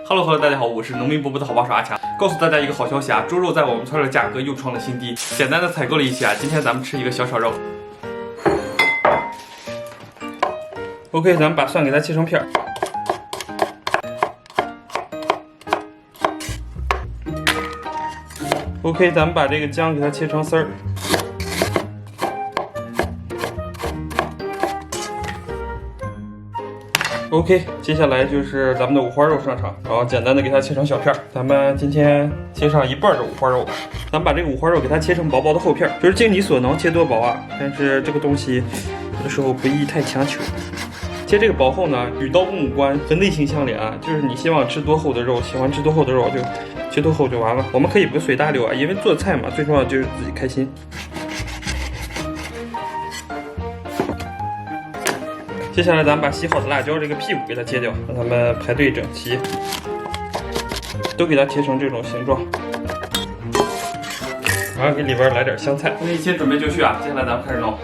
Hello， 大家好，我是农民伯伯的好帮手阿强，告诉大家一个好消息啊，猪肉在我们村的价格又创了新低，简单的采购了一下，今天咱们吃一个小炒肉。OK， 咱们把蒜给它切成片儿。OK， 咱们把这个姜给它切成丝儿。OK， 接下来就是咱们的五花肉上场，然后简单的给它切成小片儿。咱们今天切上一半的五花肉，咱们把这个五花肉给它切成薄薄的厚片儿，就是尽你所能切多薄啊。但是这个东西有的时候不宜太强求。切这个薄厚呢，与刀不无关，和内心相连啊。就是你希望吃多厚的肉，喜欢吃多厚的肉就切多厚就完了。我们可以不随大流啊，因为做菜嘛，最重要就是自己开心。接下来咱们把洗好的辣椒这个屁股给它切掉，让它们排队整齐，都给它切成这种形状。然后给里边来点香菜。那一切准备就绪啊，接下来咱们开始弄。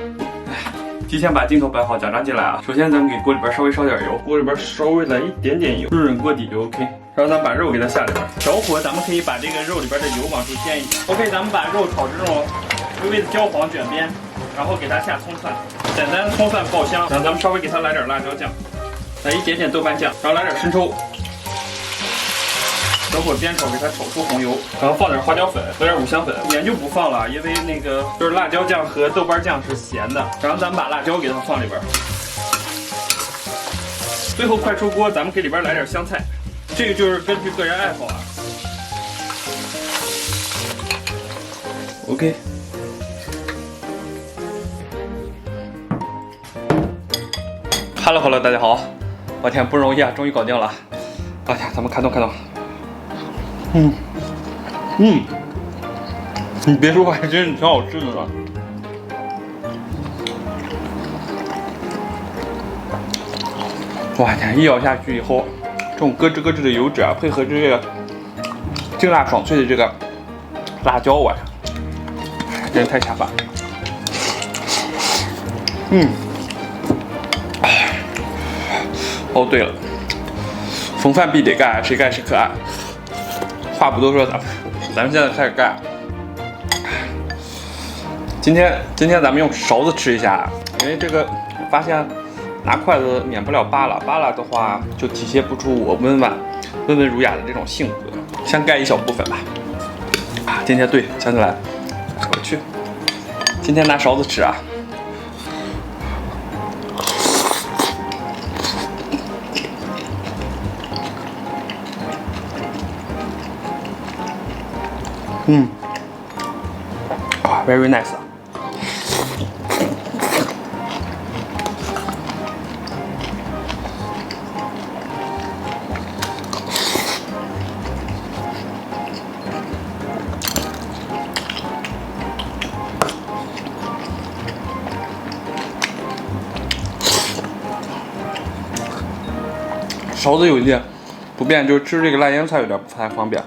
提前把镜头摆好，假装进来啊。首先咱们给锅里边稍微烧点油，锅里边稍微来一点点油，润润锅底就 OK。然后咱们把肉给它下里边，小火咱们可以把这个肉里边的油往出添一点。OK， 咱们把肉炒至这种微微的焦黄卷边，然后给它下葱蒜。简单葱蒜爆香，然后咱们稍微给它来点辣椒酱，来一点点豆瓣酱，然后来点生抽，小火煸炒，给它炒出红油，然后放点花椒粉和点五香粉，盐就不放了，因为那个就是辣椒酱和豆瓣酱是咸的。然后咱们把辣椒给它放里边，最后快出锅，咱们给里边来点香菜，这个就是根据个人爱好啊。OK。Hello， 大家好！我天，不容易啊，终于搞定了！哎呀，咱们看动。你别说，还真挺好吃的呢。哇天，一咬下去以后，这种咯吱咯吱的油脂啊，配合这个劲辣爽脆的这个辣椒，我真太下饭。哦，对了，逢饭必得干，谁干谁可爱。话不多说，咱们现在开始干。今天咱们用勺子吃一下，因为这个发现拿筷子免不了扒拉，扒拉的话就体现不出我温文儒雅的这种性格。先盖一小部分吧。今天对，想起来，我去，今天拿勺子吃啊。very nice 啊。勺子有一点不便，就是吃这个辣腌菜有点不太方便。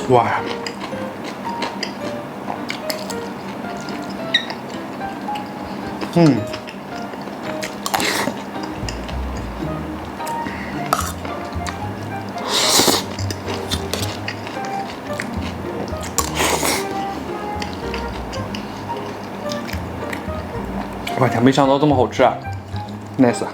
哇！我天，没想到这么好吃啊 ，nice！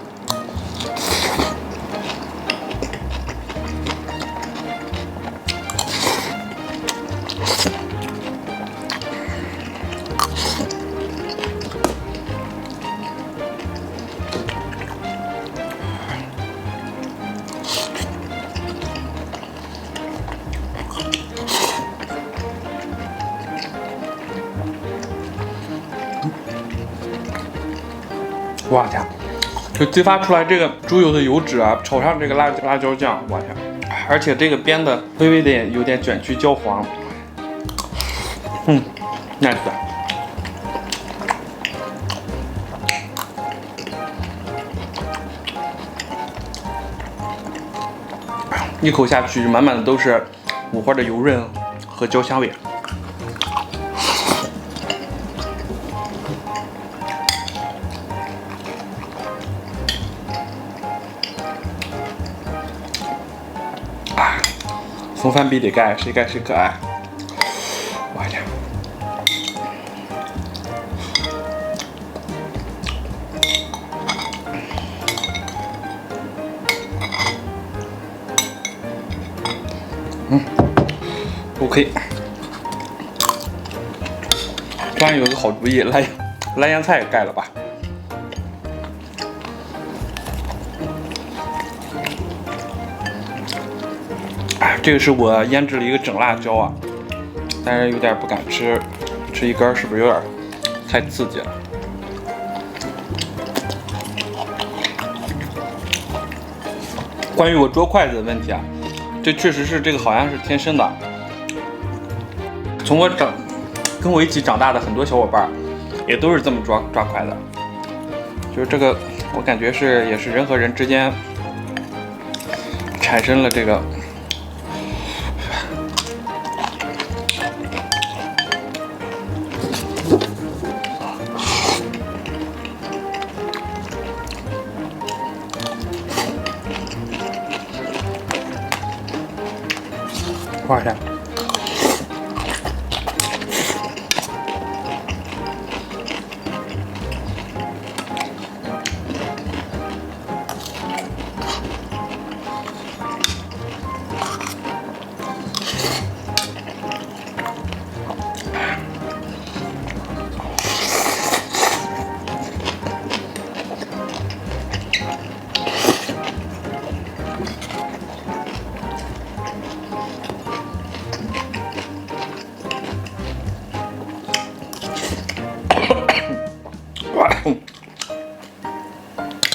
哇天，就激发出来这个猪油的油脂啊，炒上这个辣椒酱，我天，而且这个煸的微微的有点卷曲焦黄，nice。一口下去，满满的都是五花的油润和焦香味。逢饭必得盖，谁盖谁可爱。我天！OK。突然有个好主意，蓝洋菜也盖了吧。这个是我腌制了一个整辣椒啊，但是有点不敢吃，吃一根是不是有点太刺激了？关于我捉筷子的问题啊，这确实是这个好像是天生的。从跟我一起长大的很多小伙伴，也都是这么抓筷子，就是这个，我感觉也是人和人之间产生了这个。画一下，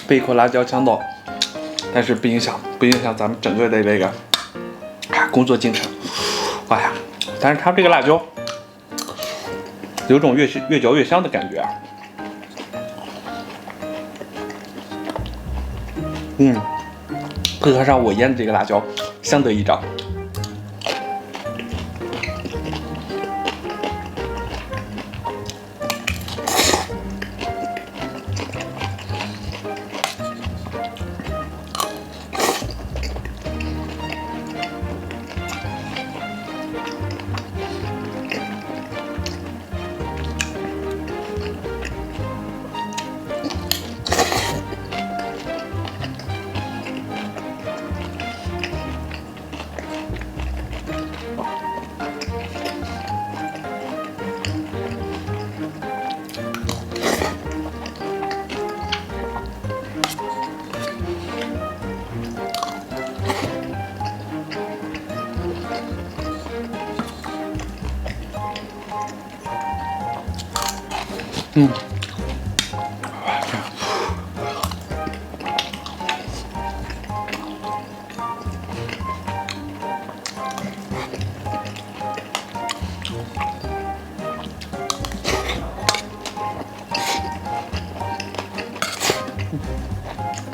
被一口辣椒呛到，但是不影响咱们整个的这个工作进程。哎呀，但是它这个辣椒有种越嚼越香的感觉啊。配合上我腌的这个辣椒，相得益彰。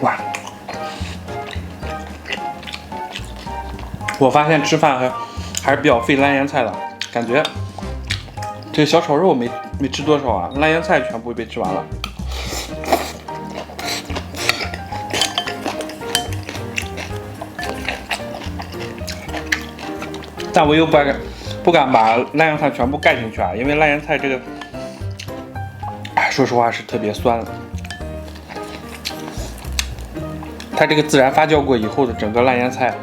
哇！我发现吃饭还是比较费烂腌菜的，感觉这个小炒肉没吃多少啊，烂腌菜全部被吃完了。但我又不敢把烂腌菜全部盖进去啊，因为烂腌菜这个，说实话是特别酸的。它这个自然发酵过以后的整个烂腌菜，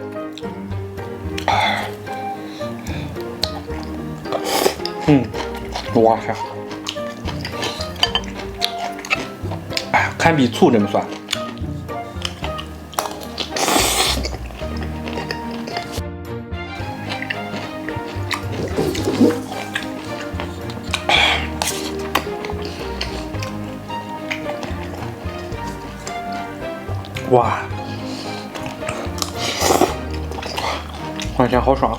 哇塞，堪比醋这么酸。哇，我天，好爽！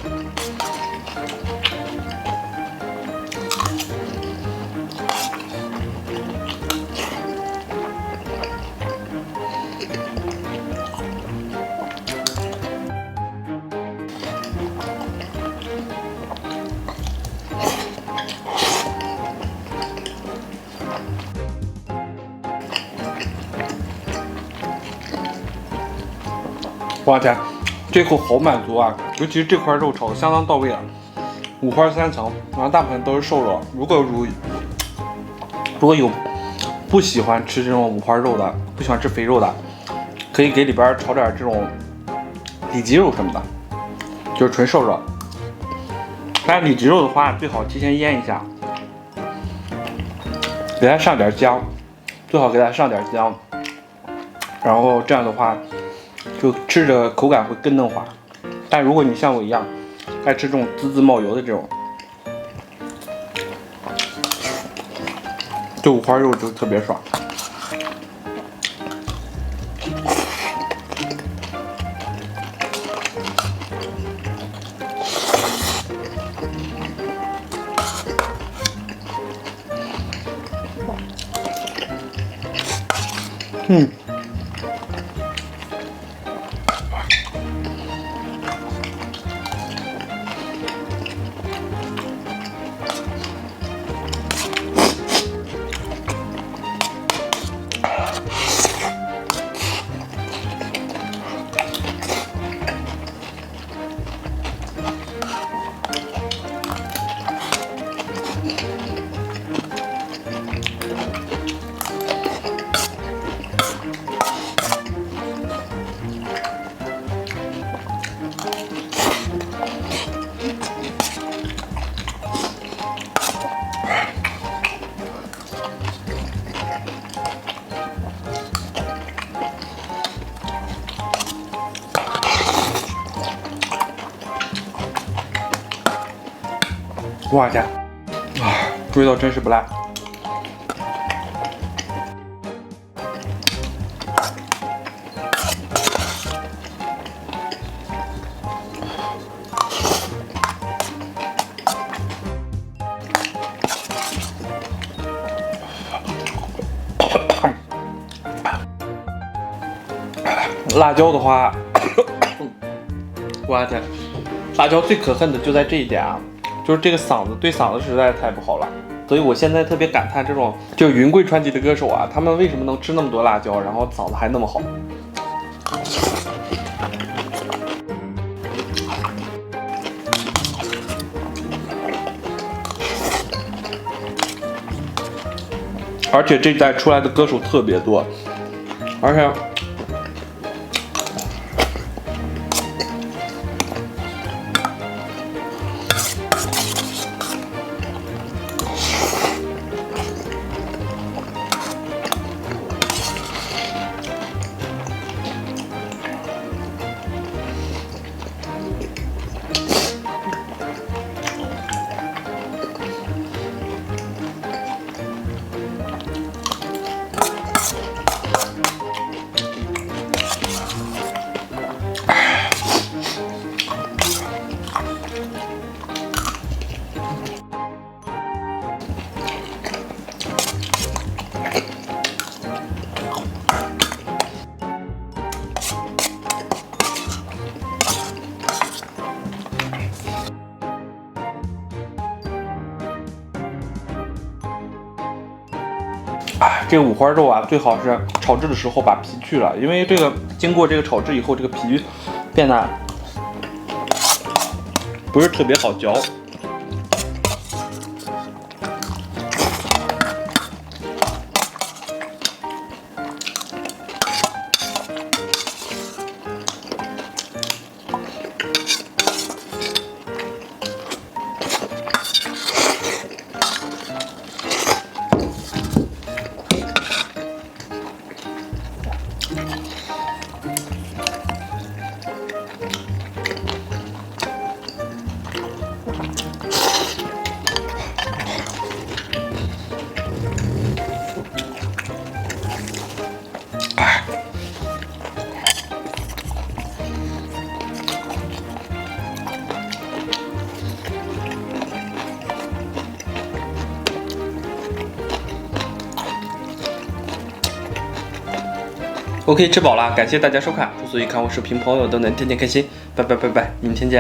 我天，这口好满足啊！尤其是这块肉炒的相当到位啊，5花3层，然后大部分都是瘦肉。如果有不喜欢吃这种5花肉的，不喜欢吃肥肉的，可以给里边炒点这种里脊肉什么的，就是纯瘦肉。但里脊肉的话，最好提前腌一下，给它上点姜，最好给它上点姜，然后这样的话，就吃着口感会更嫩滑。但如果你像我一样爱吃这种滋滋冒油的这种，这5花肉就特别爽。哇家，味道真是不赖。辣椒的话，我天，辣椒最可恨的就在这一点啊！就是这个嗓子对嗓子实在太不好了，所以我现在特别感叹这种就是云贵川籍的歌手啊，他们为什么能吃那么多辣椒，然后嗓子还那么好。而且这一代出来的歌手特别多，而且这个5花肉啊，最好是炒制的时候把皮去了，因为这个经过这个炒制以后，这个皮变得不是特别好嚼。OK， 吃饱了，感谢大家收看，祝所有看我视频朋友都能天天开心，拜拜拜拜，明天见。